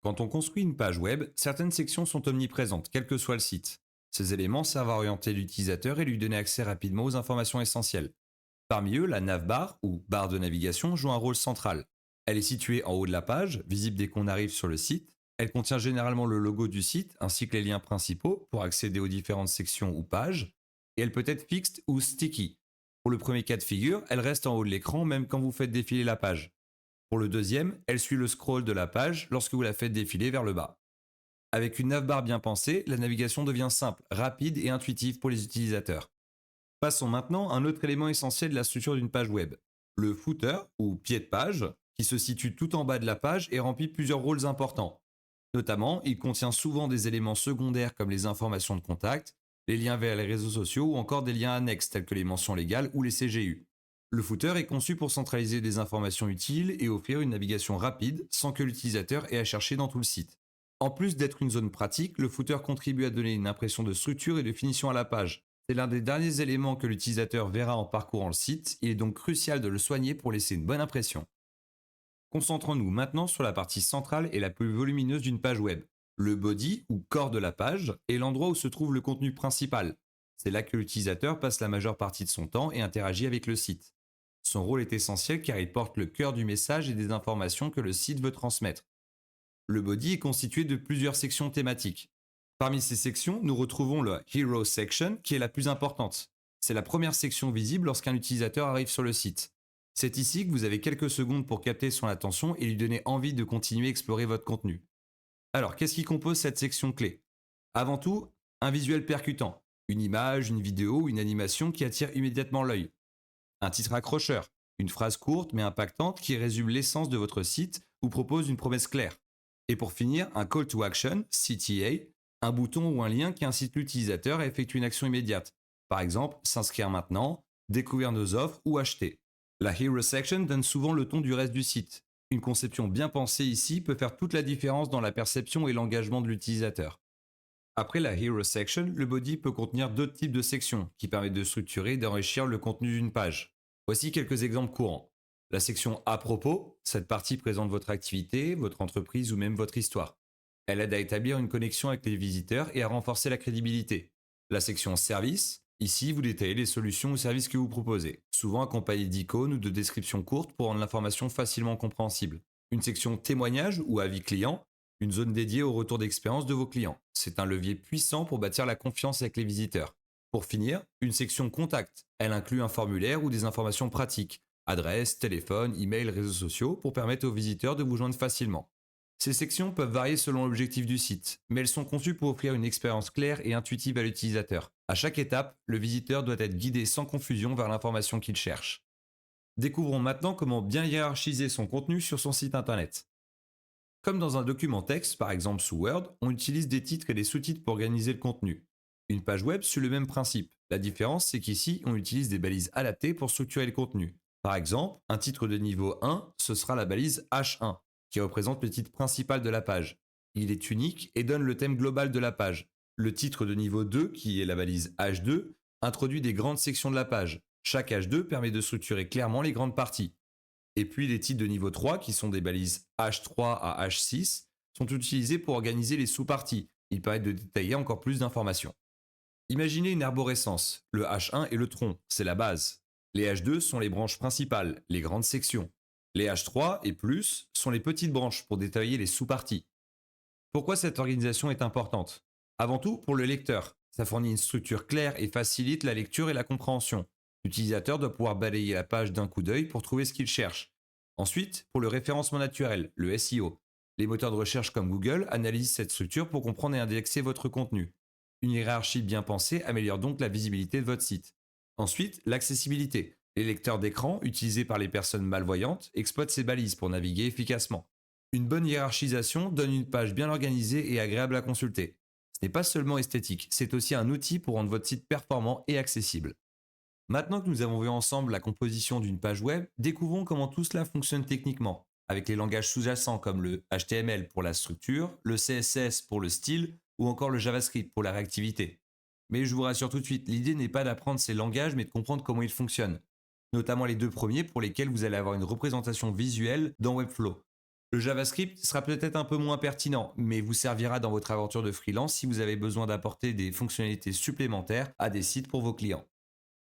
Quand on construit une page web, certaines sections sont omniprésentes, quel que soit le site. Ces éléments servent à orienter l'utilisateur et lui donner accès rapidement aux informations essentielles. Parmi eux, la navbar, ou barre de navigation, joue un rôle central. Elle est située en haut de la page, visible dès qu'on arrive sur le site. Elle contient généralement le logo du site ainsi que les liens principaux pour accéder aux différentes sections ou pages. Et elle peut être fixe ou sticky. Pour le premier cas de figure, elle reste en haut de l'écran même quand vous faites défiler la page. Pour le deuxième, elle suit le scroll de la page lorsque vous la faites défiler vers le bas. Avec une navbar bien pensée, la navigation devient simple, rapide et intuitive pour les utilisateurs. Passons maintenant à un autre élément essentiel de la structure d'une page web. Le footer, ou pied de page, qui se situe tout en bas de la page et remplit plusieurs rôles importants. Notamment, il contient souvent des éléments secondaires comme les informations de contact, les liens vers les réseaux sociaux ou encore des liens annexes tels que les mentions légales ou les CGU. Le footer est conçu pour centraliser des informations utiles et offrir une navigation rapide sans que l'utilisateur ait à chercher dans tout le site. En plus d'être une zone pratique, le footer contribue à donner une impression de structure et de finition à la page. C'est l'un des derniers éléments que l'utilisateur verra en parcourant le site, il est donc crucial de le soigner pour laisser une bonne impression. Concentrons-nous maintenant sur la partie centrale et la plus volumineuse d'une page web. Le body, ou corps de la page, est l'endroit où se trouve le contenu principal. C'est là que l'utilisateur passe la majeure partie de son temps et interagit avec le site. Son rôle est essentiel car il porte le cœur du message et des informations que le site veut transmettre. Le body est constitué de plusieurs sections thématiques. Parmi ces sections, nous retrouvons le Hero Section qui est la plus importante. C'est la première section visible lorsqu'un utilisateur arrive sur le site. C'est ici que vous avez quelques secondes pour capter son attention et lui donner envie de continuer à explorer votre contenu. Alors, qu'est-ce qui compose cette section clé? Avant tout, un visuel percutant, une image, une vidéo ou une animation qui attire immédiatement l'œil. Un titre accrocheur, une phrase courte mais impactante qui résume l'essence de votre site ou propose une promesse claire. Et pour finir, un call to action, CTA, un bouton ou un lien qui incite l'utilisateur à effectuer une action immédiate. Par exemple, s'inscrire maintenant, découvrir nos offres ou acheter. La Hero Section donne souvent le ton du reste du site. Une conception bien pensée ici peut faire toute la différence dans la perception et l'engagement de l'utilisateur. Après la Hero Section, le body peut contenir d'autres types de sections qui permettent de structurer et d'enrichir le contenu d'une page. Voici quelques exemples courants. La section à propos, cette partie présente votre activité, votre entreprise ou même votre histoire. Elle aide à établir une connexion avec les visiteurs et à renforcer la crédibilité. La section service, ici vous détaillez les solutions ou services que vous proposez, souvent accompagnés d'icônes ou de descriptions courtes pour rendre l'information facilement compréhensible. Une section témoignage ou avis client, une zone dédiée au retour d'expérience de vos clients. C'est un levier puissant pour bâtir la confiance avec les visiteurs. Pour finir, une section contact. Elle inclut un formulaire ou des informations pratiques, adresse, téléphone, email, réseaux sociaux, pour permettre aux visiteurs de vous joindre facilement. Ces sections peuvent varier selon l'objectif du site, mais elles sont conçues pour offrir une expérience claire et intuitive à l'utilisateur. À chaque étape, le visiteur doit être guidé sans confusion vers l'information qu'il cherche. Découvrons maintenant comment bien hiérarchiser son contenu sur son site internet. Comme dans un document texte, par exemple sous Word, on utilise des titres et des sous-titres pour organiser le contenu. Une page web suit le même principe. La différence, c'est qu'ici, on utilise des balises adaptées pour structurer le contenu. Par exemple, un titre de niveau 1, ce sera la balise H1, qui représente le titre principal de la page. Il est unique et donne le thème global de la page. Le titre de niveau 2, qui est la balise H2, introduit des grandes sections de la page. Chaque H2 permet de structurer clairement les grandes parties. Et puis les titres de niveau 3, qui sont des balises H3 à H6, sont utilisés pour organiser les sous-parties. Ils permettent de détailler encore plus d'informations. Imaginez une arborescence. Le H1 est le tronc, c'est la base. Les H2 sont les branches principales, les grandes sections. Les H3 et plus sont les petites branches pour détailler les sous-parties. Pourquoi cette organisation est importante? Avant tout, pour le lecteur. Ça fournit une structure claire et facilite la lecture et la compréhension. L'utilisateur doit pouvoir balayer la page d'un coup d'œil pour trouver ce qu'il cherche. Ensuite, pour le référencement naturel, le SEO. Les moteurs de recherche comme Google analysent cette structure pour comprendre et indexer votre contenu. Une hiérarchie bien pensée améliore donc la visibilité de votre site. Ensuite, l'accessibilité. Les lecteurs d'écran, utilisés par les personnes malvoyantes, exploitent ces balises pour naviguer efficacement. Une bonne hiérarchisation donne une page bien organisée et agréable à consulter. Ce n'est pas seulement esthétique, c'est aussi un outil pour rendre votre site performant et accessible. Maintenant que nous avons vu ensemble la composition d'une page web, découvrons comment tout cela fonctionne techniquement, avec les langages sous-jacents comme le HTML pour la structure, le CSS pour le style ou encore le JavaScript pour la réactivité. Mais je vous rassure tout de suite, l'idée n'est pas d'apprendre ces langages mais de comprendre comment ils fonctionnent, notamment les deux premiers pour lesquels vous allez avoir une représentation visuelle dans Webflow. Le JavaScript sera peut-être un peu moins pertinent, mais vous servira dans votre aventure de freelance si vous avez besoin d'apporter des fonctionnalités supplémentaires à des sites pour vos clients.